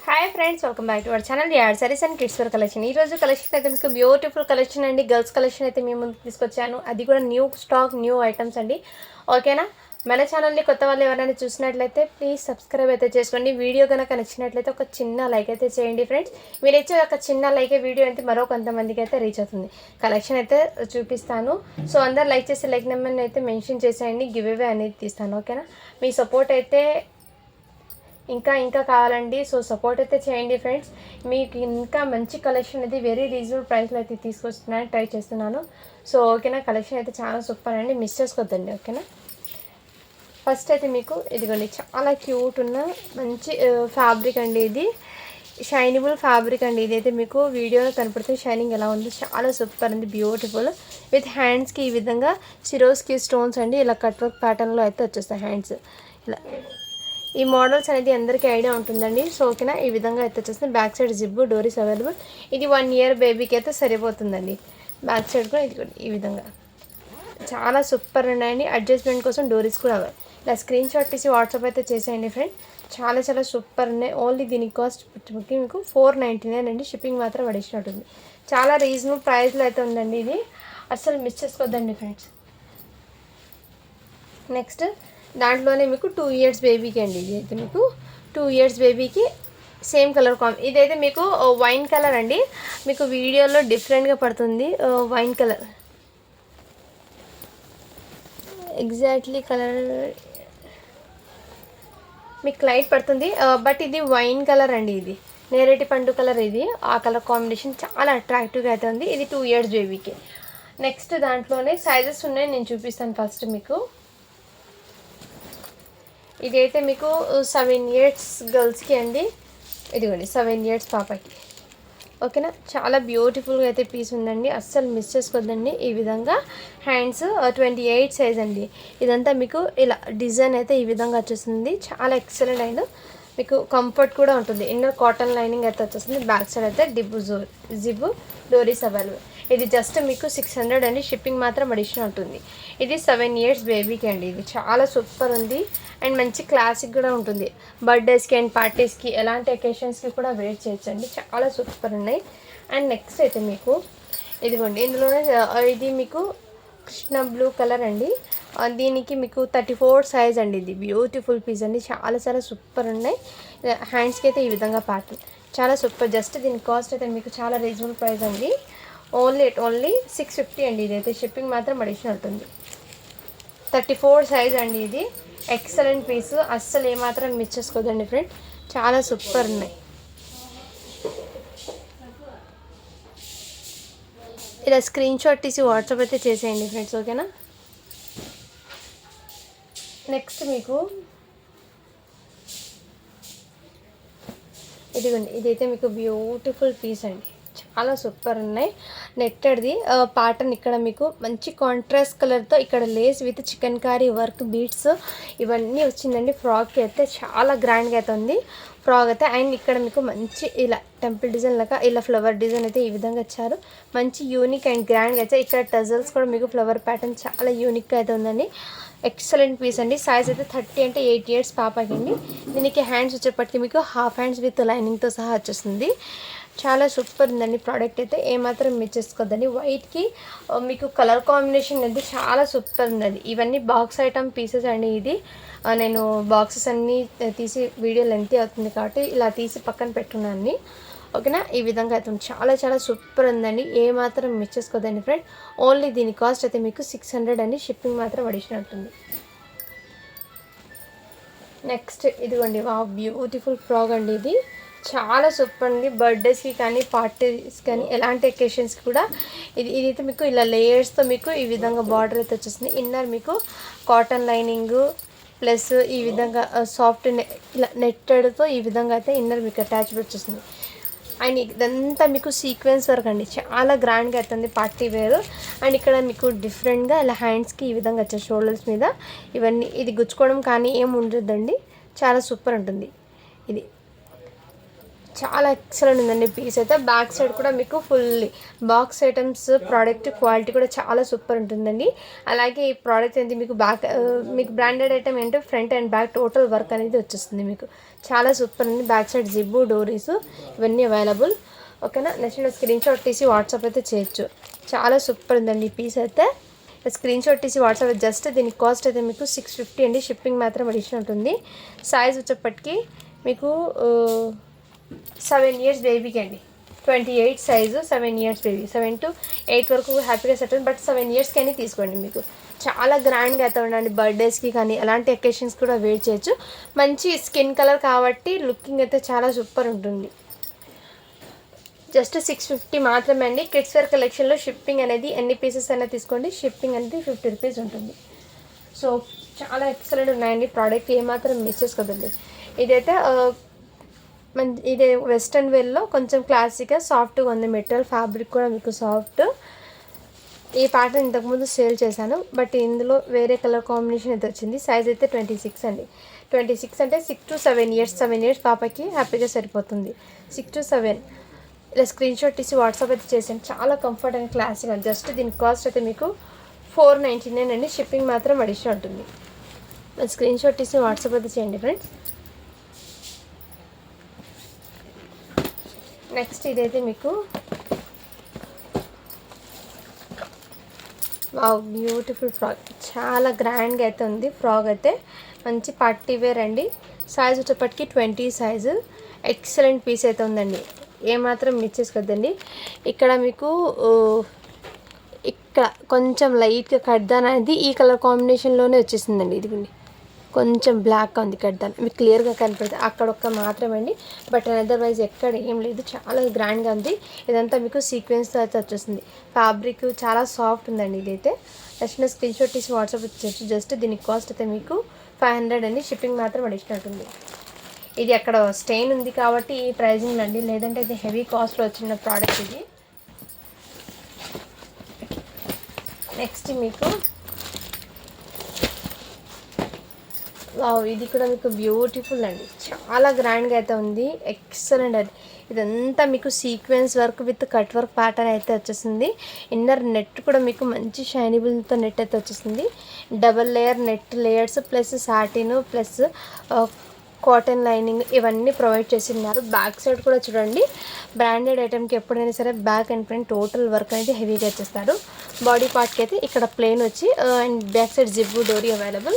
Hi friends, welcome back to our channel యాడ్ sarees and kids wear collection. ఈరోజు collection అయితే మీకు బ్యూటిఫుల్ కలెక్షన్ అండి, గర్ల్స్ కలెక్షన్ అయితే మేము ముందుకు తీసుకొచ్చాను. అది కూడా న్యూ స్టాక్, న్యూ ఐటమ్స్ అండి. ఓకేనా? మన ఛానల్ని కొత్త వాళ్ళు ఎవరైనా చూసినట్లయితే ప్లీజ్ సబ్స్క్రైబ్ అయితే చేసుకోండి. వీడియో కనుక నచ్చినట్లయితే ఒక చిన్న లైక్ అయితే చేయండి ఫ్రెండ్స్. మీరు ఇచ్చే ఒక చిన్న లైక్ వీడియో అయితే మరో కొంతమందికి అయితే రీచ్ అవుతుంది. కలెక్షన్ అయితే చూపిస్తాను. సో అందరు లైక్ చేసి లైక్ నెంబర్ని అయితే మెన్షన్ చేసేయండి. గివ్ అవే అనేది తీస్తాను. ఓకేనా? మీ సపోర్ట్ అయితే ఇంకా కావాలండి. సో సపోర్ట్ అయితే చేయండి ఫ్రెండ్స్. మీకు ఇంకా మంచి కలెక్షన్ అయితే వెరీ రీజనబుల్ ప్రైస్లో అయితే తీసుకొస్తున్నాను, ట్రై చేస్తున్నాను. సో ఓకేనా? కలెక్షన్ అయితే చాలా సూపర్ అండి, మిస్ చేసుకోవద్దండి. ఓకేనా? ఫస్ట్ అయితే మీకు ఇదిగోండి, చాలా క్యూట్ ఉన్న మంచి ఫ్యాబ్రిక్ అండి. ఇది షైనబుల్ ఫ్యాబ్రిక్ అండి. ఇదైతే మీకు వీడియోలో కనపడుతుంది షైనింగ్ ఎలా ఉంది, చాలా సూపర్ అండి, బ్యూటిఫుల్. విత్ హ్యాండ్స్కి ఈ విధంగా సిరోస్కి స్టోన్స్ అండి, ఇలా కట్ వర్క్ ప్యాటర్న్లో అయితే వచ్చేస్తాయి హ్యాండ్స్. ఇలా ఈ మోడల్స్ అనేది అందరికీ ఐడియా ఉంటుందండి. సో ఓకేనా? ఈ విధంగా అయితే వచ్చేస్తుంది. Back side zip, doris available. ఇది 1 ఇయర్ బేబీకి అయితే సరిపోతుందండి. బ్యాక్ సైడ్ కూడా ఇది ఈ విధంగా చాలా సూపర్ ఉన్నాయండి. అడ్జస్ట్మెంట్ కోసం డోరీస్ కూడా అవ్వాలి. ఇలా స్క్రీన్ షాట్ తీసి వాట్సాప్ అయితే చేసేయండి ఫ్రెండ్. చాలా సూపర్ ఉన్నాయి. ఓన్లీ దీని కాస్ట్ మీకు 499 అండి. షిప్పింగ్ మాత్రం అడిషనల్ ఉంటుంది. చాలా రీజనబుల్ ప్రైస్లో అయితే ఉందండి. ఇది అస్సలు మిస్ చేసుకోవద్దండి ఫ్రెండ్స్. నెక్స్ట్ దాంట్లోనే మీకు 2 ఇయర్స్ బేబీకి అండి. ఇది అయితే మీకు 2 ఇయర్స్ బేబీకి సేమ్ కలర్ ఇదైతే మీకు వైన్ కలర్ అండి. మీకు వీడియోలో డిఫరెంట్గా పడుతుంది. వైన్ కలర్ ఎగ్జాక్ట్లీ కలర్ మీకు లైట్ పడుతుంది, బట్ ఇది వైన్ కలర్ అండి. ఇది నేరేటి పండు కలర్. ఇది ఆ కలర్ కాంబినేషన్ చాలా అట్రాక్టివ్గా అయితే ఉంది. ఇది 2 ఇయర్స్ బేబీకి. నెక్స్ట్ దాంట్లోనే సైజెస్ ఉన్నాయి, నేను చూపిస్తాను ఫస్ట్ మీకు. ఇదైతే మీకు 7 ఇయర్స్ గర్ల్స్కి అండి. ఇదిగోండి 7 ఇయర్స్ పాపకి. ఓకేనా? చాలా బ్యూటిఫుల్గా అయితే పీస్ ఉందండి, అస్సలు మిస్ చేసుకోవద్దండి. ఈ విధంగా హ్యాండ్స్ 28 సైజ్ అండి. ఇదంతా మీకు ఇలా డిజైన్ అయితే ఈ విధంగా వచ్చేస్తుంది. చాలా ఎక్సలెంట్ అండ్ మీకు కంఫర్ట్ కూడా ఉంటుంది. ఇన్నర్ కాటన్ లైనింగ్ అయితే వచ్చేస్తుంది. బ్యాక్ సైడ్ అయితే జిబ్బు, డోరీస్ అవైలబుల్. ఇది జస్ట్ మీకు 600 అండి. షిప్పింగ్ మాత్రం అడిషనల్ ఉంటుంది. ఇది 7 ఇయర్స్ బేబీకి అండి. ఇది చాలా సూపర్ ఉంది అండ్ మంచి క్లాసిక్ కూడా ఉంటుంది. బర్త్డేస్కి అండ్ పార్టీస్కి ఎలాంటి అకేషన్స్కి కూడా వేర్ చేయొచ్చండి. చాలా సూపర్ ఉన్నాయి. అండ్ నెక్స్ట్ అయితే మీకు ఇదిగోండి, ఇందులోనే ఇది మీకు కృష్ణ బ్లూ కలర్ అండి. దీనికి మీకు 34 సైజ్ అండి. ఇది బ్యూటిఫుల్ పీస్ అండి, చాలా సూపర్ ఉన్నాయి. హ్యాండ్స్కి అయితే ఈ విధంగా ప్యాటర్న్ చాలా సూపర్. జస్ట్ దీని కాస్ట్ అయితే మీకు చాలా రీజనబుల్ ప్రైస్ అండి. ఓన్లీ 650 అండి. ఇదైతే షిప్పింగ్ మాత్రం అడిషనల్ ఉంటుంది. 34 సైజ్ అండి. ఇది ఎక్సలెంట్ పీస్, అస్సలు ఏమాత్రం మిస్ చేసుకోదండి ఫ్రెండ్. చాలా సూపర్ ఉన్నాయి. ఇలా స్క్రీన్ షాట్ తీసి వాట్సాప్ అయితే చేసేయండి ఫ్రెండ్స్. ఓకేనా? నెక్స్ట్ మీకు ఇదిగోండి, ఇదైతే మీకు బ్యూటిఫుల్ పీస్ అండి, చాలా సూపర్ ఉన్నాయి. నెట్టెడ్ది ప్యాటర్న్ ఇక్కడ మీకు మంచి కాంట్రాస్ట్ కలర్తో ఇక్కడ lace with chikankari work beads ఇవన్నీ వచ్చిందండి. ఫ్రాక్కి అయితే చాలా గ్రాండ్గా అయితే ఉంది ఫ్రాక్ అయితే. అండ్ ఇక్కడ మీకు మంచి ఇలా టెంపుల్ డిజైన్ లాగా ఇలా ఫ్లవర్ డిజైన్ అయితే ఈ విధంగా ఇచ్చారు. మంచి యూనిక్ అండ్ గ్రాండ్గా అయితే ఇక్కడ టజల్స్ కూడా మీకు ఫ్లవర్ ప్యాటర్న్ చాలా యూనిక్గా అయితే ఉందండి. ఎక్సలెంట్ పీస్ అండి. సైజ్ అయితే 30 అంటే 8 ఇయర్స్ పాపకి అండి. దీనికి హ్యాండ్స్ వచ్చేప్పటికి మీకు హాఫ్ హ్యాండ్స్ విత్ లైనింగ్తో సహా వచ్చేస్తుంది. చాలా సూపర్ ఉందండి ప్రోడక్ట్ అయితే, ఏమాత్రం మిస్ చేసుకోవద్దండి. వైట్కి మీకు కలర్ కాంబినేషన్ అయితే చాలా సూపర్ ఉందండి. ఇవన్నీ బాక్స్ ఐటమ్ పీసెస్ అండి. ఇది నేను బాక్సెస్ అన్నీ తీసి వీడియో లెంత్ అవుతుంది కాబట్టి ఇలా తీసి పక్కన పెట్టుకున్నాను. ఓకేనా? ఈ విధంగా అయితే చాలా సూపర్ ఉందండి, ఏమాత్రం మిస్ చేసుకోవద్దండి ఫ్రెండ్. ఓన్లీ దీని కాస్ట్ అయితే మీకు 600 అండి. షిప్పింగ్ మాత్రం అడిషనల్ ఉంటుంది. నెక్స్ట్ ఇదిగోండి, బ్యూటిఫుల్ ఫ్రాక్ అండి. ఇది చాలా సూపర్ అండి. బర్త్డేస్కి కానీ పార్టీస్ కానీ ఎలాంటి అకేషన్స్కి కూడా ఇదైతే మీకు ఇలా లేయర్స్తో మీకు ఈ విధంగా బార్డర్ అయితే వచ్చేస్తుంది. ఇన్నర్ మీకు కాటన్ లైనింగ్ ప్లస్ ఈ విధంగా సాఫ్ట్ ఇలా నెట్టెడ్తో ఈ విధంగా అయితే ఇన్నర్ మీకు అటాచ్డ్ వచ్చేస్తుంది. అండ్ ఇదంతా మీకు సీక్వెన్స్ వర్క్ అండి, చాలా గ్రాండ్గా అవుతుంది పార్టీ వేర్. అండ్ ఇక్కడ మీకు డిఫరెంట్గా ఇలా హ్యాండ్స్కి ఈ విధంగా వచ్చే షోల్డర్స్ మీద ఇవన్నీ ఇది గుచ్చుకోవడం కానీ ఏం ఉండదండి. చాలా సూపర్ ఉంటుంది. ఇది చాలా ఎక్సలెంట్ ఉందండి పీస్ అయితే. బ్యాక్ సైడ్ కూడా మీకు fully box items product quality కూడా చాలా సూపర్ ఉంటుందండి. అలాగే ఈ ప్రోడక్ట్ అనేది మీకు బ్రాండెడ్ ఐటమ్ ఏంటో front and back total work అనేది వచ్చేస్తుంది. మీకు చాలా సూపర్ ఉంది. బ్యాక్ సైడ్ జిబ్బు డోరీస్ ఇవన్నీ అవైలబుల్. ఓకేనా, నచ్చిన స్క్రీన్ షాట్ తీసి వాట్సాప్ అయితే చేయొచ్చు. చాలా సూపర్ ఉందండి ఈ పీస్ అయితే. స్క్రీన్ షాట్ తీసి వాట్సాప్ జస్ట్ దీని కాస్ట్ అయితే మీకు 650 అండి. షిప్పింగ్ మాత్రం అడిషనల్ ఉంటుంది. సైజ్ వచ్చేప్పటికి మీకు 7 years బేబీకి అండి. 28 సైజు, 7 years బేబీ. 7 to 8 వరకు హ్యాపీగా సెట్ అవుతుంది. బట్ 7 yearsకి అని తీసుకోండి. మీకు చాలా గ్రాండ్గా అయితే ఉండండి. బర్త్డేస్కి కానీ అలాంటి అకేషన్స్ కూడా వేర్ చేయొచ్చు. మంచి స్కిన్ కలర్ కాబట్టి లుకింగ్ అయితే చాలా సూపర్ ఉంటుంది. జస్ట్ 650 మాత్రమే అండి. కిడ్స్ వేర్ కలెక్షన్లో షిప్పింగ్ అనేది ఎన్ని పీసెస్ అయినా తీసుకోండి, షిప్పింగ్ అనేది 50 రూపీస్ ఉంటుంది. సో చాలా ఎక్సలెంట్ ఉన్నాయండి ప్రోడక్ట్, ఏమాత్రం మిస్ చేసుకోదండి. ఇదైతే ఇదే వెస్ట్రన్ వేర్లో కొంచెం క్లాసిక్గా సాఫ్ట్గా ఉంది. మెటీరియల్ ఫ్యాబ్రిక్ కూడా మీకు సాఫ్ట్. ఈ ప్యాటర్న్ ఇంతకుముందు సేల్ చేశాను, బట్ ఇందులో వేరే కలర్ కాంబినేషన్ అయితే వచ్చింది. సైజ్ అయితే 26 అండి. 26 అంటే 6 to 7 years. 7 years పాపకి హ్యాపీగా సరిపోతుంది. 6 to 7 ఇలా స్క్రీన్ షాట్ తీసి వాట్సాప్ అయితే చేసాను. చాలా కంఫర్ట్ అండ్ క్లాసిక్గా. జస్ట్ దీని కాస్ట్ అయితే మీకు 499 అండి. షిప్పింగ్ మాత్రం అడిషనల్ ఉంటుంది. స్క్రీన్ షాట్ తీసి వాట్సాప్ అయితే చేయండి ఫ్రెండ్స్. నెక్స్ట్ ఇదైతే మీకు బ్యూటిఫుల్ ఫ్రాక్, చాలా గ్రాండ్గా అయితే ఉంది. ఫ్రాక్ అయితే మంచి పార్టీ వేర్ అండి. సైజ్ వచ్చేప్పటికి 20 సైజు. ఎక్సలెంట్ పీస్ అయితే ఉందండి, ఏమాత్రం మిస్ చేసుకోద్దండి. ఇక్కడ మీకు ఇక్కడ కొంచెం లైట్గా కడ్దాన్ అనేది ఈ కలర్ కాంబినేషన్లోనే వచ్చేసిందండి. ఇది కొంచెం బ్లాక్గా ఉంది కడ్దాన్, మీకు క్లియర్గా కనపడుతుంది. అక్కడొక్క మాత్రమే అండి, బట్ అదర్వైజ్ ఎక్కడ ఏం లేదు. చాలా గ్రాండ్గా ఉంది. ఇదంతా మీకు సీక్వెన్స్తో అయితే వచ్చేసింది. ఫ్యాబ్రిక్ చాలా సాఫ్ట్ ఉందండి. ఇదైతే నచ్చిన స్క్రీన్ షాట్ తీసి వాట్సాప్ ఇచ్చేసి. జస్ట్ దీని కాస్ట్ అయితే మీకు 500 అండి. షిప్పింగ్ మాత్రం అడిషనల్ ఉంటుంది. ఇది అక్కడ స్టెయిన్ ఉంది కాబట్టి ఈ ప్రైజింగ్ అండి, లేదంటే ఇది హెవీ కాస్ట్లో వచ్చిన ప్రోడక్ట్ ఇది. నెక్స్ట్ మీకు ఇది కూడా మీకు బ్యూటిఫుల్ అండి, చాలా గ్రాండ్గా అయితే ఉంది. ఎక్సలెంట్ అది. ఇదంతా మీకు sequence work with cut work pattern అయితే వచ్చేసింది. ఇన్నర్ నెట్ కూడా మీకు మంచి షైనబుల్తో నెట్ అయితే వచ్చేసింది. Double layer net layers plus satin plus cotton lining ఇవన్నీ ప్రొవైడ్ చేసి ఉన్నారు. బ్యాక్ సైడ్ కూడా చూడండి, బ్రాండెడ్ ఐటమ్కి ఎప్పుడైనా సరే back and front total work అనేది హెవీగా ఇచ్చేస్తారు. బాడీ పార్ట్కి అయితే ఇక్కడ ప్లెయిన్ వచ్చి అండ్ బ్యాక్ సైడ్ జిబ్బు డోరీ అవైలబుల్.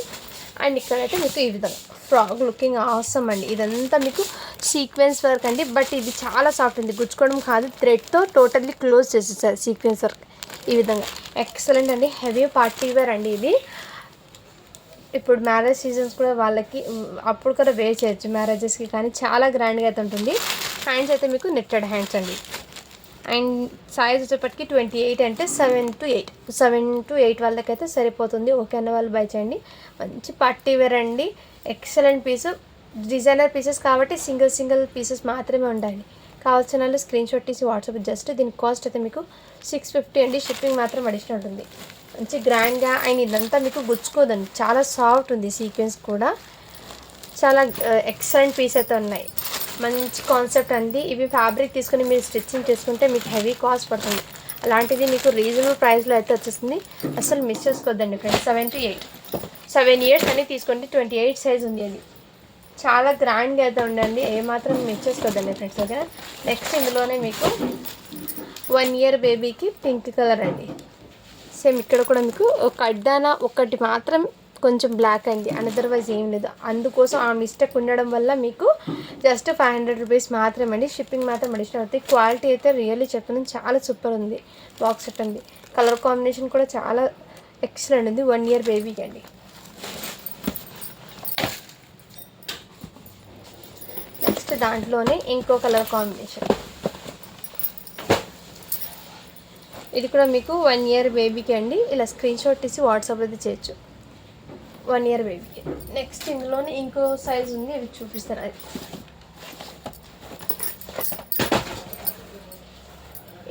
అండ్ ఇక్కడైతే మీకు ఈ విధంగా ఫ్రాక్ లుకింగ్ ఆసమ్ అండి. ఇదంతా మీకు సీక్వెన్స్ వర్క్ అండి, బట్ ఇది చాలా సాఫ్ట్ ఉంది. గుచ్చుకోవడం కాదు, థ్రెడ్తో టోటల్లీ క్లోజ్ చేసేసారు సీక్వెన్స్ వర్క్. ఈ విధంగా ఎక్సలెంట్ అండి. హెవీ పార్టీ వేర్ అండి ఇది. ఇప్పుడు మ్యారేజ్ సీజన్స్ కూడా వాళ్ళకి అప్పుడు కూడా వేర్ చేయొచ్చు మ్యారేజెస్కి, కానీ చాలా గ్రాండ్గా అయితే ఉంటుంది. హ్యాండ్స్ అయితే మీకు నెట్టెడ్ హ్యాండ్స్ అండి. అండ్ సైజ్ వచ్చేప్పటికి 28 అంటే 7 to 8 వాళ్ళకైతే సరిపోతుంది. ఓకే అన్న వాళ్ళు బై చేయండి. మంచి పార్టీ వేర్ అండి, ఎక్సలెంట్ పీసు. డిజైనర్ పీసెస్ కాబట్టి సింగిల్ పీసెస్ మాత్రమే ఉండాలి. కావాల్సిన వాళ్ళు స్క్రీన్ షాట్ తీసి వాట్సాప్. జస్ట్ దీని కాస్ట్ అయితే మీకు 650 అండి. షిప్పింగ్ మాత్రం అడిషనల్ ఉంటుంది. మంచి గ్రాండ్గా అండ్ ఇదంతా మీకు గుచ్చుకోదండి, చాలా సాఫ్ట్ ఉంది. సీక్వెన్స్ కూడా చాలా ఎక్సలెంట్ పీస్ అయితే ఉన్నాయి. మంచి కాన్సెప్ట్ అండి. ఇవి ఫ్యాబ్రిక్ తీసుకుని మీరు స్టిచ్చింగ్ చేసుకుంటే మీకు హెవీ కాస్ట్ పడుతుంది. అలాంటిది మీకు రీజనబుల్ ప్రైస్లో అయితే వచ్చేస్తుంది. అసలు మిస్ చేసుకోవద్దండి ఫ్రెండ్స్. 7 to 8 7 years అని తీసుకోండి. 28 సైజ్ ఉంది. అది చాలా గ్రాండ్గా అయితే ఉండండి, ఏమాత్రం మిస్ చేసుకోవద్దండి ఫ్రెండ్స్. ఓకేనా. నెక్స్ట్ ఇందులోనే మీకు 1 year బేబీకి పింక్ కలర్ అండి. సేమ్ ఇక్కడ కూడా మీకు కడ్డాన ఒకటి మాత్రం కొంచెం బ్లాక్ అయింది, అదర్వైజ్ ఏం లేదు. అందుకోసం ఆ మిస్టేక్ ఉండడం వల్ల మీకు జస్ట్ 500 రూపీస్ మాత్రమే అండి. షిప్పింగ్ మాత్రం అడిషనల్ అవుతుంది. క్వాలిటీ అయితే రియల్లీ చెప్తున్నాను, చాలా సూపర్ ఉంది. బాక్స్ సెట్ ఉంది. కలర్ కాంబినేషన్ కూడా చాలా ఎక్సలెంట్ ఉంది. 1 year బేబీకి అండి. నెక్స్ట్ దాంట్లోనే ఇంకో కలర్ కాంబినేషన్. ఇది కూడా మీకు 1 year బేబీకి అండి. ఇలా స్క్రీన్ షాట్ తీసి వాట్సాప్ అయితే చేయొచ్చు. 1 year బేబీకి. నెక్స్ట్ ఇందులోనే ఇంకో సైజ్ ఉంది, అవి చూపిస్తాను. అది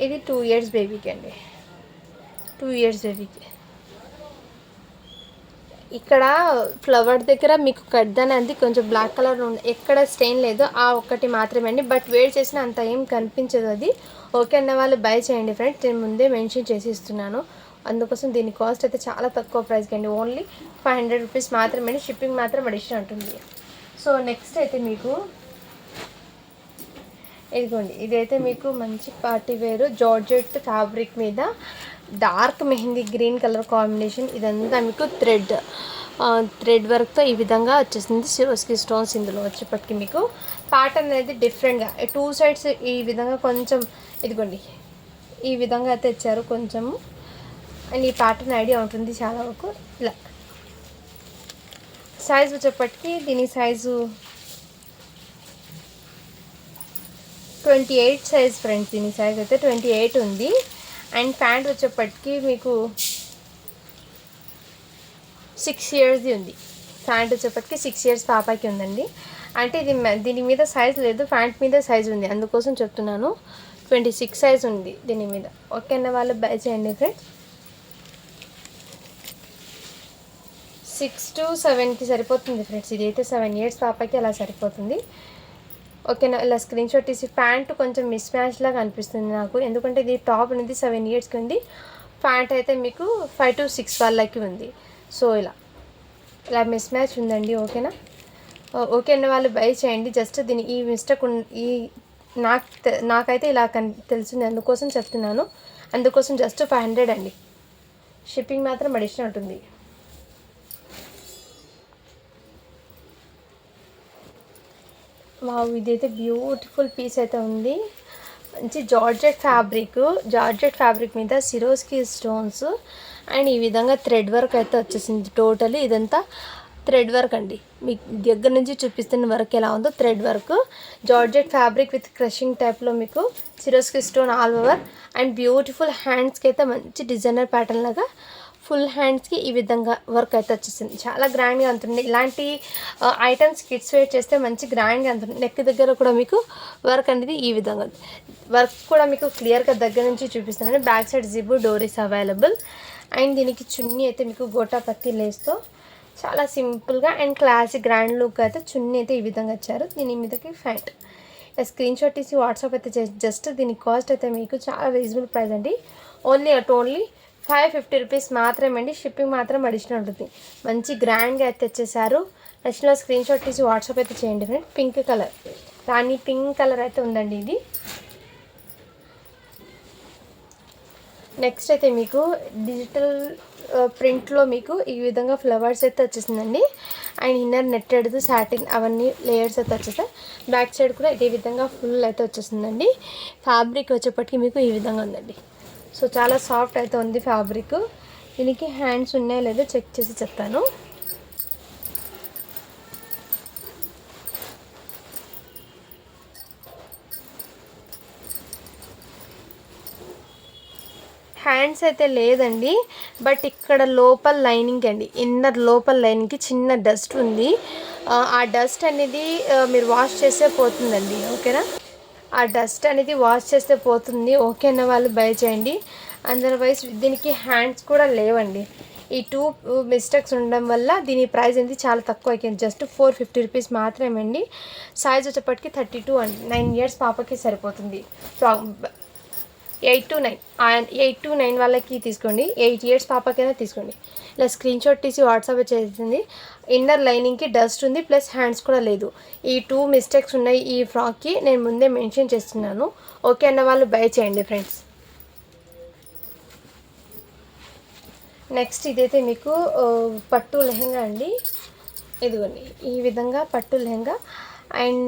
ఇది 2 years బేబీకి అండి. 2 years బేబీకి ఇక్కడ ఫ్లవర్ దగ్గర మీకు కడ్దాన్ అనేది కొంచెం బ్లాక్ కలర్ ఉంది, ఎక్కడ స్టెయిన్ లేదు, ఆ ఒక్కటి మాత్రమే అండి. బట్ వేర్ చేసిన అంత ఏం కనిపించదు అది. ఓకే అన్న వాళ్ళు బై చేయండి ఫ్రెండ్స్, నేను ముందే మెన్షన్ చేసి ఇస్తున్నాను. అందుకోసం దీని కాస్ట్ అయితే చాలా తక్కువ ప్రైస్కి అండి, ఓన్లీ 500 రూపీస్ మాత్రమే అండి. షిప్పింగ్ మాత్రం అడిషనల్ ఉంటుంది. సో నెక్స్ట్ అయితే మీకు ఇదిగోండి, ఇదైతే మీకు మంచి పార్టీ వేరు జార్జెట్ ఫ్యాబ్రిక్ మీద dark mehndi green colour combination. ఇదంతా మీకు థ్రెడ్ వర్క్తో ఈ విధంగా వచ్చేసింది. సిరోస్కి స్టోన్స్ ఇందులో వచ్చేప్పటికి మీకు ప్యాటర్న్ అనేది డిఫరెంట్గా 2 సైడ్స్ ఈ విధంగా కొంచెం ఇదిగోండి ఈ విధంగా అయితే ఇచ్చారు కొంచెము. అండ్ ఈ ప్యాటర్న్ ఐడియా ఉంటుంది చాలా వరకు. ఇలా సైజ్ వచ్చేప్పటికి దీని సైజు 28 సైజ్ ఫ్రెండ్స్. దీని సైజ్ అయితే 28 ఉంది. అండ్ ప్యాంట్ వచ్చేప్పటికి మీకు 6 ఇయర్స్ది ఉంది. ప్యాంట్ వచ్చేప్పటికి 6 ఇయర్స్ పాపకి ఉందండి. అంటే ఇది దీని మీద సైజ్ లేదు, ప్యాంట్ మీద సైజ్ ఉంది, అందుకోసం చెప్తున్నాను. 26 సైజ్ ఉంది దీని మీద. ఓకే అన్న వాళ్ళు బై చేయండి ఫ్రెండ్స్. 6 to 7కి సరిపోతుంది ఫ్రెండ్స్. ఇది అయితే 7 ఇయర్స్ పాపకి అలా సరిపోతుంది. ఓకేనా, ఇలా స్క్రీన్ షాట్ తీసి. ప్యాంట్ కొంచెం మిస్ మ్యాచ్ లాగా అనిపిస్తుంది నాకు, ఎందుకంటే ఇది టాప్ అనేది 7 ఇయర్స్కి ఉంది, ప్యాంట్ అయితే మీకు 5 to 6 వాళ్ళకి ఉంది. సో ఇలా మిస్ మ్యాచ్ ఉందండి. ఓకేనా, ఓకే అన్న వాళ్ళు బై చేయండి. జస్ట్ దీని ఈ మిస్టేక్ నాకైతే ఇలా తెలిసింది, అందుకోసం చెప్తున్నాను. అందుకోసం జస్ట్ 500 అండి. షిప్పింగ్ మాత్రం అడిషనల్ ఉంటుంది. వావ్, ఇదైతే బ్యూటిఫుల్ పీస్ అయితే ఉంది. మంచి జార్జెట్ ఫ్యాబ్రిక్ మీద సిరోస్కి స్టోన్స్ అండ్ ఈ విధంగా థ్రెడ్ వర్క్ అయితే వచ్చేసింది. టోటలీ ఇదంతా థ్రెడ్ వర్క్ అండి. మీకు దగ్గర నుంచి చూపిస్తున్న వర్క్ ఎలా ఉందో thread work, georgette fabric with crushing టైప్లో మీకు Swarovski stone all over. And beautiful హ్యాండ్స్కి అయితే మంచి డిజైనర్ ప్యాటర్న్ లాగా ఫుల్ హ్యాండ్స్కి ఈ విధంగా వర్క్ అయితే వచ్చేసింది. చాలా గ్రాండ్గా ఉంటుంది. ఇలాంటి ఐటమ్స్ కిడ్స్ వేర్ చేస్తే మంచి గ్రాండ్గా ఉంటుంది. నెక్ దగ్గర కూడా మీకు వర్క్ అనేది ఈ విధంగా వర్క్ కూడా మీకు క్లియర్గా దగ్గర నుంచి చూపిస్తున్నాను. Back side zip doris available. And దీనికి చున్నీ అయితే మీకు గోటా పత్తి లేస్తో చాలా సింపుల్గా అండ్ క్లాసిక్ గ్రాండ్ లుక్ అయితే చున్నీ అయితే ఈ విధంగా ఇచ్చారు. దీని మీదకి ఫ్యాంట్ స్క్రీన్ షాట్ తీసి వాట్సాప్ అయితే జస్ట్ దీని కాస్ట్ అయితే మీకు చాలా రీజనబుల్ ప్రైస్ అండి. ఓన్లీ 550 రూపీస్ మాత్రమే అండి. షిప్పింగ్ మాత్రం అడిషనల్ ఉంటుంది. మంచి గ్రాండ్గా అయితే తెచ్చేసారు. నచ్చిన స్క్రీన్ షాట్ తీసి వాట్సాప్ అయితే చేయండి ఫ్రెండ్. పింక్ కలర్, రాణి పింక్ కలర్ అయితే ఉందండి ఇది. నెక్స్ట్ అయితే మీకు డిజిటల్ ప్రింట్లో మీకు ఈ విధంగా ఫ్లవర్స్ అయితే వచ్చేసిందండి. అండ్ ఇన్నర్ నెట్టెడ్ సాటిన్ అవన్నీ లేయర్స్ అయితే వచ్చేస్తాయి. బ్యాక్ సైడ్ కూడా ఇదే విధంగా ఫుల్ అయితే వచ్చేసిందండి. ఫ్యాబ్రిక్ వచ్చేప్పటికి మీకు ఈ విధంగా ఉందండి. సో చాలా సాఫ్ట్ అయితే ఉంది ఫ్యాబ్రిక్. దీనికి హ్యాండ్స్ ఉన్నాయో లేదో చెక్ చేసి చెప్తాను. హ్యాండ్స్ అయితే లేదండి, బట్ ఇక్కడ లోపల లైనింగ్ అండి, ఇన్నర్ లోపల లైనింగ్కి చిన్న డస్ట్ ఉంది. ఆ డస్ట్ అనేది మీరు వాష్ చేస్తే పోతుందండి. ఓకేనా, ఆ డస్ట్ అనేది వాష్ చేస్తే పోతుంది. ఓకే అన్న వాళ్ళు బై చేయండి. అదర్వైజ్ దీనికి హ్యాండ్స్ కూడా లేవండి. ఈ 2 మిస్టేక్స్ ఉండడం వల్ల దీని ప్రైస్ అనేది చాలా తక్కువ అయిపోయింది. జస్ట్ 450 రూపీస్ మాత్రమే అండి. సైజ్ వచ్చేప్పటికి 32 అండి. 9 ఇయర్స్ పాపకి సరిపోతుంది. 8 to 9 వాళ్ళకి తీసుకోండి, 8 ఇయర్స్ పాపకైనా తీసుకోండి. ఇలా స్క్రీన్ షాట్ తీసి వాట్సాప్ చేసింది. ఇన్నర్ లైనింగ్కి డస్ట్ ఉంది, ప్లస్ హ్యాండ్స్ కూడా లేదు. ఈ 2 మిస్టేక్స్ ఉన్నాయి ఈ ఫ్రాక్కి, నేను ముందే మెన్షన్ చేస్తున్నాను. ఓకే అన్న వాళ్ళు బై చేయండి ఫ్రెండ్స్. నెక్స్ట్ ఇదైతే మీకు పట్టు లెహంగా అండి. ఇదిగోండి ఈ విధంగా పట్టు లెహంగా అండ్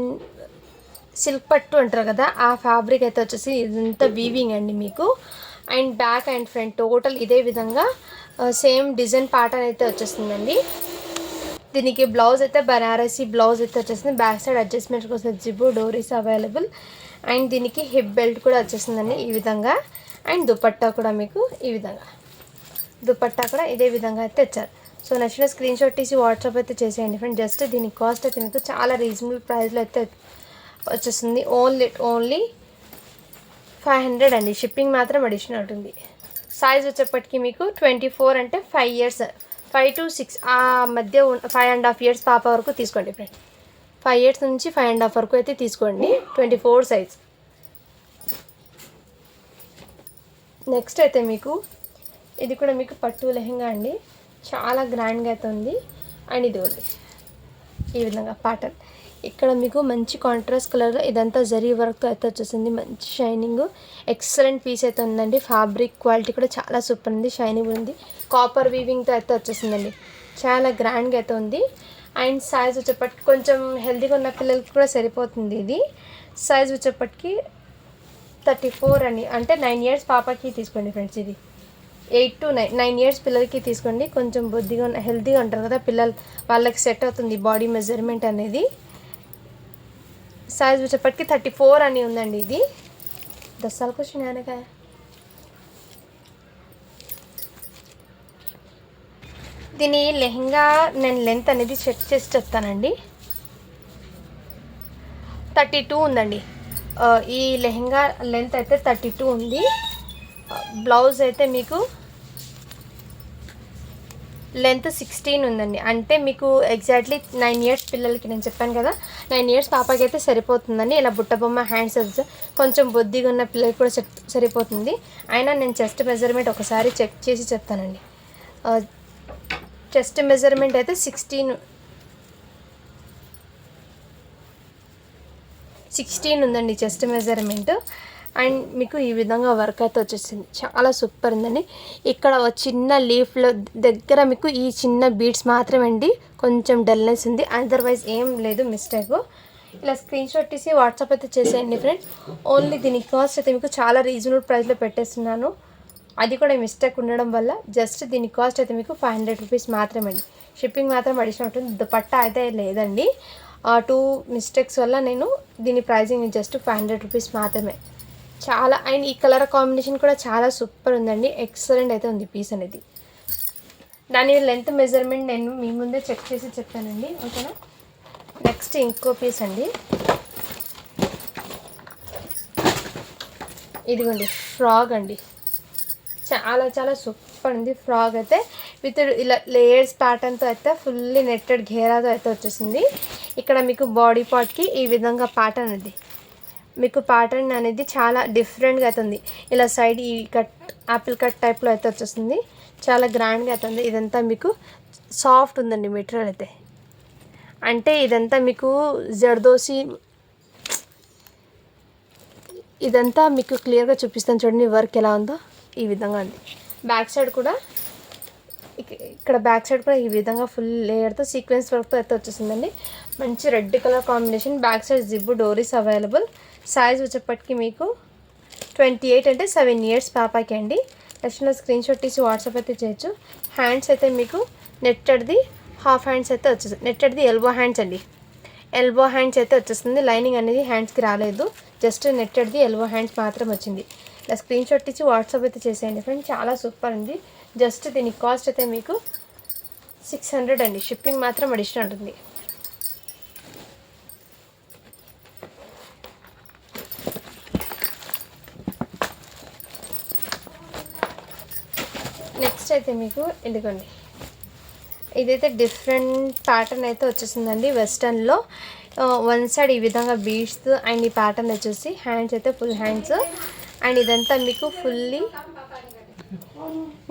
సిల్క్ పట్టు అంటారు కదా, ఆ ఫ్యాబ్రిక్ అయితే వచ్చేసి ఇదంతా వీవింగ్ అండి మీకు. And back and front total ఇదే విధంగా సేమ్ డిజైన్ ప్యాటర్న్ అయితే వచ్చేస్తుందండి. దీనికి బ్లౌజ్ అయితే బనారసీ బ్లౌజ్ అయితే వచ్చేసింది. బ్యాక్ సైడ్ అడ్జస్ట్మెంట్ కోసం జిబు డోరీస్ అవైలబుల్. అండ్ దీనికి హిప్ బెల్ట్ కూడా వచ్చేసిందండి ఈ విధంగా. అండ్ దుపట్టా కూడా మీకు ఈ విధంగా, దుపట్టా కూడా ఇదే విధంగా అయితే ఇచ్చారు. సో నచ్చిన స్క్రీన్ షాట్ తీసి వాట్సాప్ అయితే చేసేయండి ఫ్రెండ్. జస్ట్ దీని కాస్ట్ అయితే మీకు చాలా రీజనబుల్ ప్రైస్లో అయితే వచ్చేస్తుంది. ఓన్లీ 500 అండి. షిప్పింగ్ మాత్రం అడిషనల్ ఉంటుంది. సైజ్ వచ్చేప్పటికి మీకు 24 అంటే 5 ఇయర్స్ 5 to 6 ఆ మధ్య 5.5 years పాప వరకు తీసుకోండి ఫ్రెండ్. 5 years నుంచి 5.5 వరకు అయితే తీసుకోండి. 24 సైజ్. నెక్స్ట్ అయితే మీకు ఇది కూడా మీకు పట్టు లెహంగా అండి. చాలా గ్రాండ్గా అయితే ఉంది. అండ్ ఇది ఉంది ఈ విధంగా ప్యాటర్న్. ఇక్కడ మీకు మంచి కాంట్రాస్ట్ కలర్లో ఇదంతా జరీ వర్క్తో అయితే వచ్చేసింది. మంచి షైనింగ్ ఎక్సలెంట్ పీస్ అయితే ఉందండి. ఫ్యాబ్రిక్ క్వాలిటీ కూడా చాలా సూపర్ ఉంది, షైనింగ్ ఉంది. కాపర్ వీవింగ్తో అయితే వచ్చేసిందండి. చాలా గ్రాండ్గా అయితే ఉంది. అండ్ సైజ్ వచ్చేప్పటికి కొంచెం హెల్తీగా ఉన్న పిల్లలకి కూడా సరిపోతుంది. ఇది సైజ్ వచ్చేప్పటికి 34 అండి. అంటే 9 years పాపకి తీసుకోండి ఫ్రెండ్స్. ఇది 8 to 9 years పిల్లలకి తీసుకోండి. కొంచెం బొద్దిగా హెల్తీగా ఉంటారు కదా పిల్లలు, వాళ్ళకి సెట్ అవుతుంది బాడీ మెజర్మెంట్ అనేది. సైజ్ వచ్చేప్పటికి 34 అని ఉందండి. ఇది 10 साल कुछ नहीं आने का है. దీని లెహంగా నేను లెంత్ అనేది చెక్ చేసి చెప్తానండి. 32 ఉందండి. ఈ లెహంగా లెంత్ అయితే 32 ఉంది. బ్లౌజ్ అయితే మీకు లెంత్ 16 ఉందండి. అంటే మీకు ఎగ్జాక్ట్లీ 9 years పిల్లలకి నేను చెప్పాను కదా, 9 years పాపకి అయితే సరిపోతుందండి. ఇలా బుట్టబొమ్మ హ్యాండ్స్ కొంచెం బొద్దిగా ఉన్న పిల్లలకి కూడా సరిపోతుంది. అయినా నేను చెస్ట్ మెజర్మెంట్ ఒకసారి చెక్ చేసి చెప్తానండి. చెస్ట్ మెజర్మెంట్ అయితే 16 ఉందండి చెస్ట్ మెజర్మెంట్. అండ్ మీకు ఈ విధంగా వర్క్ అయితే వచ్చేసింది. చాలా సూపర్ ఉందండి. ఇక్కడ చిన్న లీఫ్లో దగ్గర మీకు ఈ చిన్న బీడ్స్ మాత్రమే అండి కొంచెం డల్నెస్ ఉంది, అదర్వైజ్ ఏం లేదు మిస్టేక్. ఇలా స్క్రీన్ షాట్ తీసి వాట్సాప్ అయితే చేసేయండి ఫ్రెండ్. ఓన్లీ దీని కాస్ట్ అయితే మీకు చాలా రీజనబుల్ ప్రైస్లో పెట్టేస్తున్నాను. అది కూడా మిస్టేక్ ఉండడం వల్ల జస్ట్ దీని కాస్ట్ అయితే మీకు 500 rupees మాత్రమే అండి. షిప్పింగ్ మాత్రం అడిషనల్ ఉంటుంది. దుపట్టా అయితే లేదండి. 2 మిస్టేక్స్ వల్ల నేను దీని ప్రైజింగ్ జస్ట్ 500 rupees మాత్రమే. చాలా అండ్ ఈ కలర్ కాంబినేషన్ కూడా చాలా సూపర్ ఉందండి. ఎక్సలెంట్ అయితే ఉంది పీస్ అనేది. దాని లెంత్ మెజర్మెంట్ నేను మీ ముందే చెక్ చేసి చెప్తానండి, ఓకేనా. నెక్స్ట్ ఇంకో పీస్ అండి. ఇదిగోండి ఫ్రాక్ అండి. చాలా చాలా సూపర్ ఉంది ఫ్రాక్ అయితే. విత్ ఇలా లేయర్స్ ప్యాటర్న్తో అయితే ఫుల్లీ నెట్టెడ్ ఘేరాతో అయితే వచ్చేసింది. ఇక్కడ మీకు బాడీ పార్ట్కి ఈ విధంగా ప్యాటర్న్ ఉంది. మీకు ప్యాటర్న్ అనేది చాలా డిఫరెంట్గా అవుతుంది. ఇలా సైడ్ ఈ కట్ యాపిల్ కట్ టైప్లో అయితే వచ్చేస్తుంది. చాలా గ్రాండ్గా అవుతుంది. ఇదంతా మీకు సాఫ్ట్ ఉందండి మెటీరియల్ అయితే. అంటే ఇదంతా మీకు జర్దోసి ఇదంతా మీకు క్లియర్గా చూపిస్తాను చూడండి వర్క్ ఎలా ఉందో. ఈ విధంగా ఉంది. బ్యాక్ సైడ్ కూడా ఇక్కడ బ్యాక్ సైడ్ కూడా ఈ విధంగా ఫుల్ లేయర్తో సీక్వెన్స్ వర్క్తో అయితే వచ్చేసిందండి. మంచి red colour combination. Back side zip doris available. Size వచ్చేప్పటికి మీకు 28 అంటే 7 years పాపకి అండి. నెక్స్ట్ స్క్రీన్ షాట్ తీసి వాట్సాప్ అయితే చేయొచ్చు. హ్యాండ్స్ అయితే మీకు నెట్టెడ్ది హాఫ్ హ్యాండ్స్ అయితే వచ్చేస్తుంది. నెట్టెడ్ది ఎల్బో హ్యాండ్స్ అండి. ఎల్బో హ్యాండ్స్ అయితే వచ్చేస్తుంది. లైనింగ్ అనేది హ్యాండ్స్కి రాలేదు, జస్ట్ నెట్టెడ్ది ఎల్బో హ్యాండ్స్ మాత్రం వచ్చింది. ఇలా స్క్రీన్ షాట్ ఇచ్చి వాట్సాప్ అయితే చేసేయండి ఫ్రెండ్. చాలా సూపర్ ఉంది. జస్ట్ దీని కాస్ట్ అయితే మీకు 600 అండి. షిప్పింగ్ మాత్రం అడిషనల్ ఉంటుంది. నెక్స్ట్ అయితే మీకు ఇదిగోండి, ఇదైతే డిఫరెంట్ ప్యాటర్న్ అయితే వచ్చేసిందండి. వెస్టర్న్లో వన్ సైడ్ ఈ విధంగా బీడ్స్ అండ్ ఈ ప్యాటర్న్ వచ్చేసి హ్యాండ్స్ అయితే ఫుల్ హ్యాండ్స్ అండ్ ఇదంతా మీకు ఫుల్లీ.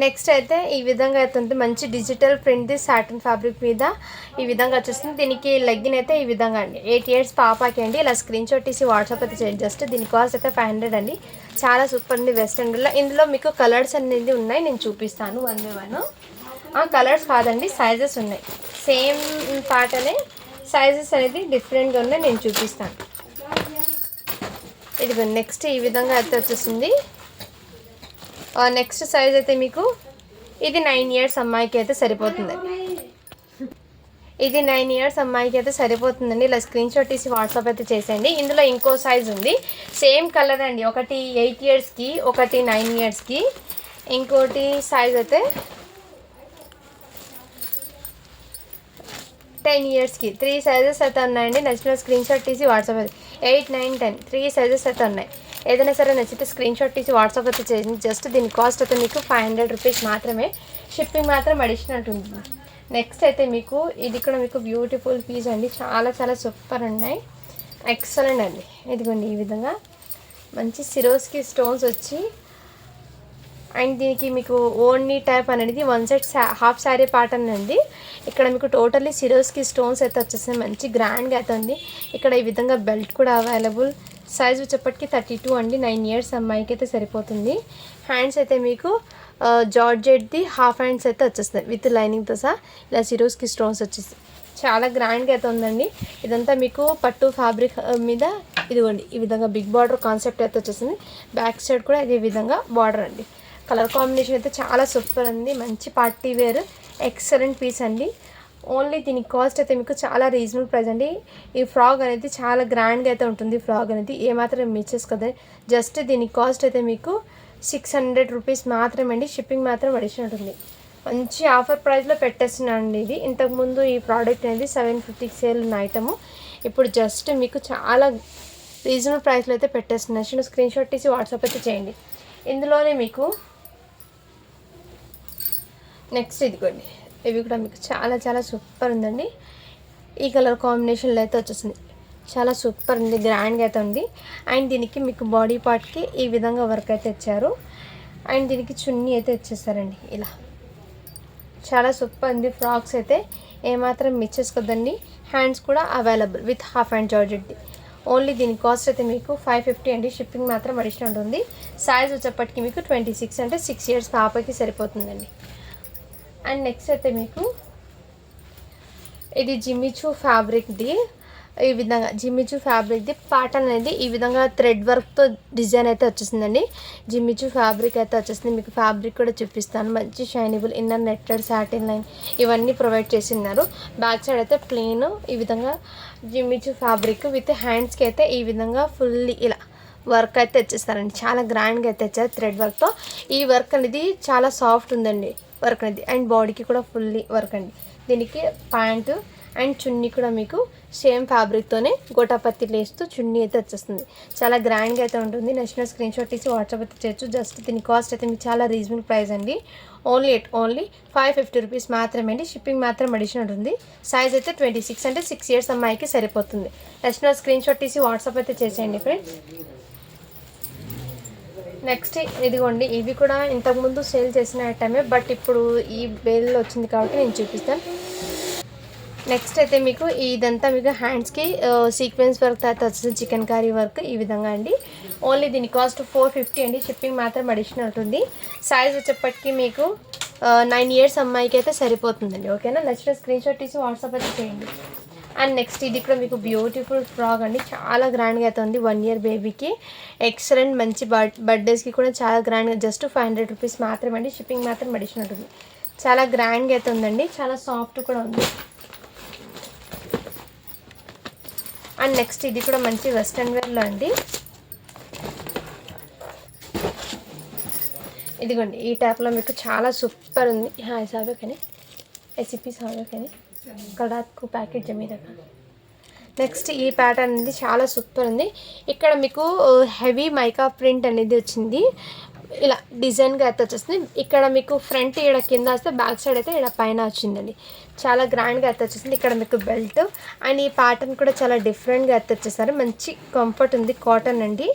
నెక్స్ట్ అయితే ఈ విధంగా అయితే ఉంటుంది. మంచి డిజిటల్ ప్రింట్ది సాటిన్ ఫ్యాబ్రిక్ మీద ఈ విధంగా వచ్చేస్తుంది. దీనికి లెగ్గిన్ అయితే ఈ విధంగా అండి. 8 years పాపకి అండి. ఇలా స్క్రీన్ షాట్ తీసి వాట్సాప్ అయితే చేయండి. జస్ట్ దీని కాస్ట్ అయితే 500 అండి. చాలా సూపర్ ఉంది వెస్టర్న్లో. ఇందులో మీకు కలర్స్ అనేది ఉన్నాయి, నేను చూపిస్తాను 1 by 1. కలర్స్ కాదండి, సైజెస్ ఉన్నాయి. సేమ్ ప్యాటర్నే, సైజెస్ అనేది డిఫరెంట్గా ఉన్నాయి, నేను చూపిస్తాను. ఇదిగో నెక్స్ట్ ఈ విధంగా అయితే వచ్చేసింది. నెక్స్ట్ సైజ్ అయితే మీకు ఇది 9 years అమ్మాయికి అయితే సరిపోతుందండి. ఇది 9 years అమ్మాయికి అయితే సరిపోతుందండి. ఇలా స్క్రీన్ షాట్ తీసి వాట్సాప్ అయితే చేసేయండి. ఇందులో ఇంకో సైజ్ ఉంది, సేమ్ కలర్ అండి. ఒకటి 8 yearsకి, ఒకటి 9 yearsకి, ఇంకోటి సైజ్ అయితే 10 yearsకి. 3 సైజెస్ అయితే ఉన్నాయండి. నచ్చిన స్క్రీన్ షాట్ తీసి వాట్సాప్ అయితే. 8, 9, 10 3 సైజెస్ అయితే ఉన్నాయి. ఏదైనా సరే నచ్చితే స్క్రీన్ షాట్ తీసి వాట్సాప్ అయితే చేయండి. జస్ట్ దీని కాస్ట్ అయితే మీకు 500 రూపీస్ మాత్రమే. షిప్పింగ్ మాత్రం అడిషనల్ ఉంటుంది. నెక్స్ట్ అయితే మీకు ఇది కూడా మీకు బ్యూటిఫుల్ పీస్ అండి. చాలా చాలా సూపర్ ఉన్నాయి. ఎక్సలెంట్ అండి. ఇదిగోండి ఈ విధంగా మంచి సిరోస్కి స్టోన్స్ వచ్చి అండ్ దీనికి మీకు ఓన్లీ టైప్ అనేది 1 సెట్ హాఫ్ శారీ ప్యాటర్న్ అండి. ఇక్కడ మీకు టోటల్లీ సిరోస్కి స్టోన్స్ అయితే వచ్చేస్తాయి. మంచి గ్రాండ్గా అయితే ఉంది. ఇక్కడ ఈ విధంగా బెల్ట్ కూడా అవైలబుల్. సైజ్ వచ్చేప్పటికి 32 అండి. 9 ఇయర్స్ అమ్మాయికి అయితే సరిపోతుంది. హ్యాండ్స్ అయితే మీకు జార్జెట్ది హాఫ్ హ్యాండ్స్ అయితే వచ్చేస్తాయి విత్ లైనింగ్తో సహా. ఇలా సిరోస్కి స్టోన్స్ వచ్చేస్తాయి. చాలా గ్రాండ్గా అయితే ఉందండి. ఇదంతా మీకు పట్టు ఫ్యాబ్రిక్ మీద ఇదిగోండి ఈ విధంగా బిగ్ బార్డర్ కాన్సెప్ట్ అయితే వచ్చేసింది. బ్యాక్ సైడ్ కూడా ఇదే విధంగా బార్డర్ అండి. కలర్ కాంబినేషన్ అయితే చాలా సూపర్ ఉంది. మంచి పార్టీ వేర్ ఎక్సలెంట్ పీస్ అండి. ఓన్లీ దీని కాస్ట్ అయితే మీకు చాలా రీజనబుల్ ప్రైస్ అండి. ఈ ఫ్రాక్ అనేది చాలా గ్రాండ్గా అయితే ఉంటుంది. ఫ్రాక్ అనేది ఏమాత్రం మిస్సెస్ కదా. జస్ట్ దీని కాస్ట్ అయితే మీకు 600 రూపీస్ మాత్రమే అండి. షిప్పింగ్ మాత్రం అడిషనల్ ఉంటుంది. మంచి ఆఫర్ ప్రైస్లో పెట్టేస్తున్నాను అండి. ఇది ఇంతకుముందు ఈ ప్రోడక్ట్ అనేది 750 సేల్ ఉన్న ఐటము ఇప్పుడు జస్ట్ మీకు చాలా రీజనబుల్ ప్రైస్లో అయితే పెట్టేస్తున్నాను. స్క్రీన్ షాట్ తీసి వాట్సాప్ అయితే చేయండి. ఇందులోనే మీకు నెక్స్ట్ ఇదిగోండి ఇవి కూడా మీకు చాలా చాలా సూపర్ ఉందండి. ఈ కలర్ కాంబినేషన్లో అయితే వచ్చేసింది. చాలా సూపర్ ఉంది. గ్రాండ్గా అయితే ఉంది. అండ్ దీనికి మీకు బాడీ పార్ట్కి ఈ విధంగా వర్క్ అయితే ఇచ్చారు. అండ్ దీనికి చున్నీ అయితే ఇచ్చేస్తారండి. ఇలా చాలా సూపర్ ఉంది. ఫ్రాక్స్ అయితే ఏమాత్రం మిస్ చేసుకోదండి. హ్యాండ్స్ కూడా అవైలబుల్ విత్ హాఫ్ హ్యాండ్ జార్జెట్ది. ఓన్లీ దీని కాస్ట్ అయితే మీకు 550 అండి. షిప్పింగ్ మాత్రం అడిషనల్ ఉంటుంది. సైజ్ వచ్చేప్పటికి మీకు 26 అంటే 6 ఇయర్స్ పాపకి సరిపోతుందండి. అండ్ నెక్స్ట్ అయితే మీకు ఇది జిమ్మిచూ ఫ్యాబ్రిక్ది ఈ విధంగా జిమ్మిచూ ఫ్యాబ్రిక్ది ప్యాటర్న్ అనేది ఈ విధంగా థ్రెడ్ వర్క్తో డిజైన్ అయితే వచ్చేసిందండి. జిమ్మిచూ ఫ్యాబ్రిక్ అయితే వచ్చేసింది. మీకు ఫ్యాబ్రిక్ కూడా చూపిస్తాను. మంచి షైనబుల్ ఇన్నర్ నెట్టెడ్ సాటిన్ లైన్ ఇవన్నీ ప్రొవైడ్ చేసినారు. బ్యాక్ సైడ్ అయితే ప్లెయిన్ ఈ విధంగా జిమ్మిచూ ఫ్యాబ్రిక్ విత్ హ్యాండ్స్కి అయితే ఈ విధంగా ఫుల్లీ ఇలా వర్క్ అయితే వచ్చేస్తారండి. చాలా గ్రాండ్గా అయితే వచ్చారు థ్రెడ్ వర్క్తో. ఈ వర్క్ అనేది చాలా సాఫ్ట్ ఉందండి వర్క్ అనేది. అండ్ బాడీకి కూడా ఫుల్లీ వర్క్ అండి. దీనికి ప్యాంటు అండ్ చున్నీ కూడా మీకు సేమ్ ఫ్యాబ్రిక్తోనే గోటాపత్తి లేస్తూ చున్నీ అయితే వచ్చేస్తుంది. చాలా గ్రాండ్గా అయితే ఉంటుంది. నచ్చిన స్క్రీన్ షాట్ తీసి వాట్సాప్ అయితే చేయొచ్చు. జస్ట్ దీని కాస్ట్ అయితే మీకు చాలా రీజనబుల్ ప్రైస్ అండి. ఓన్లీ 550 రూపీస్ మాత్రమే అండి. షిప్పింగ్ మాత్రం అడిషనల్ ఉంటుంది. సైజ్ అయితే 26 అంటే 6 ఇయర్స్ అమ్మాయికి సరిపోతుంది. నచ్చిన స్క్రీన్ షాట్ తీసి వాట్సాప్ అయితే చేసేయండి ఫ్రెండ్స్. నెక్స్ట్ ఇదిగోండి ఇవి కూడా ఇంతకుముందు సేల్ చేసిన ఐటమే బట్ ఇప్పుడు ఈ బేల్లో వచ్చింది కాబట్టి నేను చూపిస్తాను. నెక్స్ట్ అయితే మీకు ఇదంతా మీకు హ్యాండ్స్కి సీక్వెన్స్ వర్క్ అయితే వచ్చింది. చికెన్ కర్రీ వర్క్ ఈ విధంగా అండి. ఓన్లీ దీని కాస్ట్ 450 అండి. షిప్పింగ్ మాత్రం అడిషనల్ ఉంటుంది. సైజ్ వచ్చేప్పటికి మీకు 9 ఇయర్స్ అమ్మాయికి అయితే సరిపోతుందండి. ఓకేనా. నచ్చిన స్క్రీన్ షాట్ తీసి వాట్సాప్ అయితే చేయండి. అండ్ నెక్స్ట్ ఇది కూడా మీకు బ్యూటిఫుల్ ఫ్రాక్ అండి. చాలా గ్రాండ్గా అయితే ఉంది. 1 ఇయర్ బేబీకి ఎక్సలెంట్ మంచి బర్త్డేస్కి కూడా చాలా గ్రాండ్గా జస్ట్ 500 రూపీస్ మాత్రమే అండి. షిప్పింగ్ మాత్రం అడిషనల్ ఉంటుంది. చాలా గ్రాండ్గా అయితే ఉందండి. చాలా సాఫ్ట్ కూడా ఉంది. అండ్ నెక్స్ట్ ఇది కూడా మంచి వెస్ట్రన్ వేర్లో అండి. ఇదిగోండి ఈ టైప్లో మీకు చాలా సూపర్ ఉంది. సావే కానీ రెసిపీ సావే కానీ కడాకు ప్యాకెట్ జమీదా. నెక్స్ట్ ఈ ప్యాటర్న్ అనేది చాలా సూపర్ ఉంది. ఇక్కడ మీకు హెవీ మైకా ప్రింట్ అనేది వచ్చింది. ఇలా డిజైన్గా అయితే వచ్చేస్తుంది. ఇక్కడ మీకు ఫ్రంట్ ఇక్కడ కింద వస్తే బ్యాక్ సైడ్ అయితే ఇక్కడ పైన వచ్చిందండి. చాలా గ్రాండ్గా అయితే వచ్చేసింది. ఇక్కడ మీకు బెల్ట్ అండ్ ఈ ప్యాటర్న్ కూడా చాలా డిఫరెంట్గా అయితే వచ్చేసారు. మంచి కంఫర్ట్ ఉంది. కాటన్ అండి.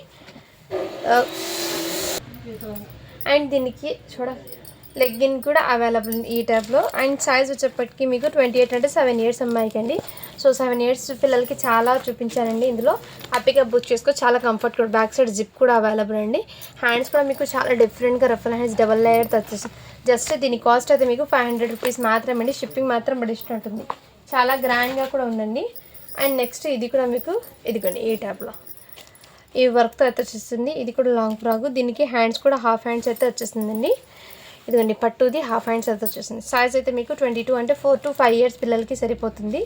అండ్ దీనికి లెగ్గిన్ కూడా అవైలబుల్ ఈ టైప్లో. అండ్ సైజ్ వచ్చేప్పటికి మీకు 28 అంటే 7 ఇయర్స్ అమ్మాయికి అండి. సో 7 ఇయర్స్ పిల్లలకి చాలా చూపించానండి. ఇందులో హ్యాపీగా బుక్ చేసుకో. చాలా కంఫర్ట్ కూడా. బ్యాక్ సైడ్ జిప్ కూడా అవైలబుల్ అండి. హ్యాండ్స్ కూడా మీకు చాలా డిఫరెంట్గా రఫల్ హ్యాండ్స్ డబల్ లేయర్తో వచ్చేసి జస్ట్ దీని కాస్ట్ అయితే మీకు 500 రూపీస్ మాత్రమే అండి. షిప్పింగ్ మాత్రం అడిషనల్ ఉంటుంది. చాలా గ్రాండ్గా కూడా ఉందండి. అండ్ నెక్స్ట్ ఇది కూడా మీకు ఇదిగోండి ఈ టైప్లో ఈ వర్క్తో అయితే వచ్చేస్తుంది. ఇది కూడా లాంగ్ ఫ్రాక్. దీనికి హ్యాండ్స్ కూడా హాఫ్ హ్యాండ్స్ అయితే వచ్చేస్తుందండి. ఇదిగోండి పట్టుది హాఫ్ హ్యాండ్స్ అయితే వచ్చేసింది. సైజ్ అయితే మీకు 22 అంటే 4 to 5 ఇయర్స్ పిల్లలకి సరిపోతుంది.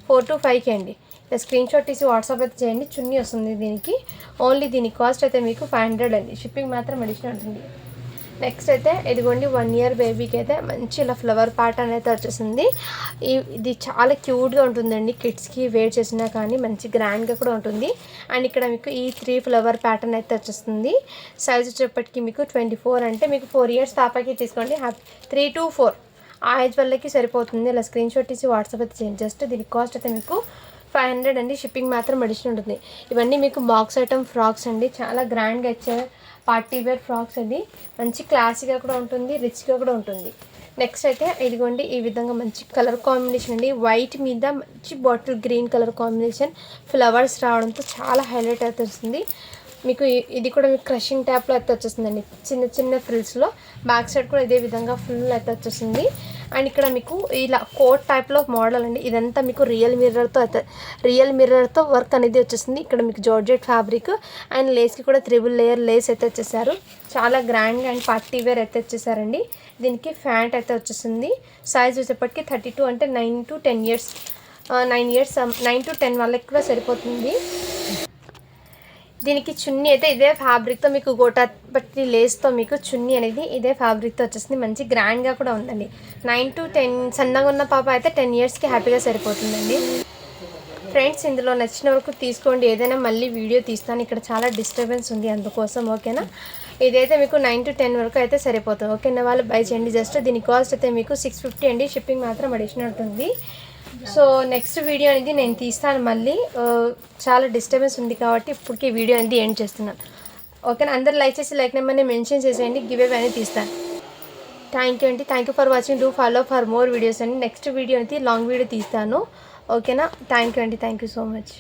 4 to 5కి అండి. ఇలా స్క్రీన్ షాట్ తీసి వాట్సాప్ అయితే చేయండి. చున్నీ వస్తుంది దీనికి. ఓన్లీ దీని కాస్ట్ అయితే మీకు 500 అండి. షిప్పింగ్ మాత్రం అడిషనల్ ఉంటుంది. నెక్స్ట్ అయితే ఇదిగోండి 1 ఇయర్ బేబీకి అయితే మంచి ఇలా ఫ్లవర్ ప్యాటర్న్ అయితే వచ్చేసింది. ఇది చాలా క్యూట్గా ఉంటుందండి, కిడ్స్కి వేర్ చేసినా కానీ మంచి గ్రాండ్గా కూడా ఉంటుంది. అండ్ ఇక్కడ మీకు ఈ 3 ఫ్లవర్ ప్యాటర్న్ అయితే వచ్చేస్తుంది. సైజ్ వచ్చేప్పటికి మీకు 24 అంటే మీకు 4 ఇయర్స్ పాపకి తీసుకోండి, 3 to 4 ఆ ఏజ్ వాళ్ళకి సరిపోతుంది. ఇలా స్క్రీన్ షాట్ తీసి వాట్సాప్ అయితే చేయండి. జస్ట్ దీని కాస్ట్ అయితే మీకు 500 అండి, షిప్పింగ్ మాత్రం అడిషనల్ ఉంటుంది. ఇవన్నీ మీకు బాక్స్ ఐటమ్ ఫ్రాక్స్ అండి, చాలా గ్రాండ్గా ఇచ్చే పార్టీ వేర్ ఫ్రాక్స్ అది, మంచి క్లాసీగా కూడా ఉంటుంది, రిచ్గా కూడా ఉంటుంది. నెక్స్ట్ అయితే ఇదిగోండి ఈ విధంగా మంచి కలర్ కాంబినేషన్ అండి, వైట్ మీద మంచి bottle green colour combination flowers రావడంతో చాలా హైలైట్ అయితే వస్తుంది. మీకు ఇది కూడా మీకు క్రషింగ్ ట్యాప్లో అయితే వచ్చేస్తుందండి, చిన్న చిన్న ఫ్రిల్స్లో. బ్యాక్ సైడ్ కూడా ఇదే విధంగా ఫుల్ అయితే వచ్చేస్తుంది. అండ్ ఇక్కడ మీకు ఇలా కోట్ టైప్లో మోడల్ అండి, ఇదంతా మీకు రియల్ మిర్రర్తో వర్క్ అనేది వచ్చేసింది. ఇక్కడ మీకు జార్జెట్ ఫ్యాబ్రిక్ అండ్ లేస్కి కూడా 3 లేయర్ లేస్ అయితే వచ్చేసారు. చాలా గ్రాండ్గా అండ్ పార్టీ వేర్ అయితే వచ్చేసారండి. దీనికి ఫ్యాంట్ అయితే వచ్చేసింది. సైజ్ వచ్చేప్పటికి 32 అంటే 9 to 10 ఇయర్స్ 9 to 10 వాళ్ళకి కూడా సరిపోతుంది. దీనికి చున్నీ అయితే ఇదే ఫ్యాబ్రిక్తో మీకు గోటా పట్టి లేస్తో మీకు చున్నీ అనేది ఇదే ఫ్యాబ్రిక్తో వచ్చేసింది. మంచి గ్రాండ్గా కూడా ఉందండి. 9 to 10 సన్నగా ఉన్న పాప అయితే 10 ఇయర్స్కి హ్యాపీగా సరిపోతుందండి. ఫ్రెండ్స్ ఇందులో నచ్చిన వరకు తీసుకోండి, ఏదైనా మళ్ళీ వీడియో తీస్తాను. ఇక్కడ చాలా డిస్టర్బెన్స్ ఉంది అందుకోసం, ఓకేనా. ఇదైతే మీకు 9 to 10 వరకు అయితే సరిపోతుంది, ఓకేనా. వాళ్ళు బై చేయండి. జస్ట్ దీని కాస్ట్ అయితే మీకు 650 అండి, షిప్పింగ్ మాత్రం అడిషనల్ ఉంటుంది. సో నెక్స్ట్ వీడియో అనేది నేను తీస్తాను మళ్ళీ, చాలా డిస్టర్బెన్స్ ఉంది కాబట్టి ఇప్పటికీ వీడియో అనేది ఎండ్ చేస్తున్నాను, ఓకేనా. అందరు లైక్ చేసి లైక్ నెంబర్ని మెన్షన్ చేసేయండి, గివ్ అవే అనేది తీస్తాను. థ్యాంక్ యూ అండి, thank you for watching. Do follow for more videos అండి. నెక్స్ట్ వీడియో అనేది లాంగ్ వీడియో తీస్తాను, ఓకేనా. థ్యాంక్ యూ అండి, థ్యాంక్ యూ సో మచ్.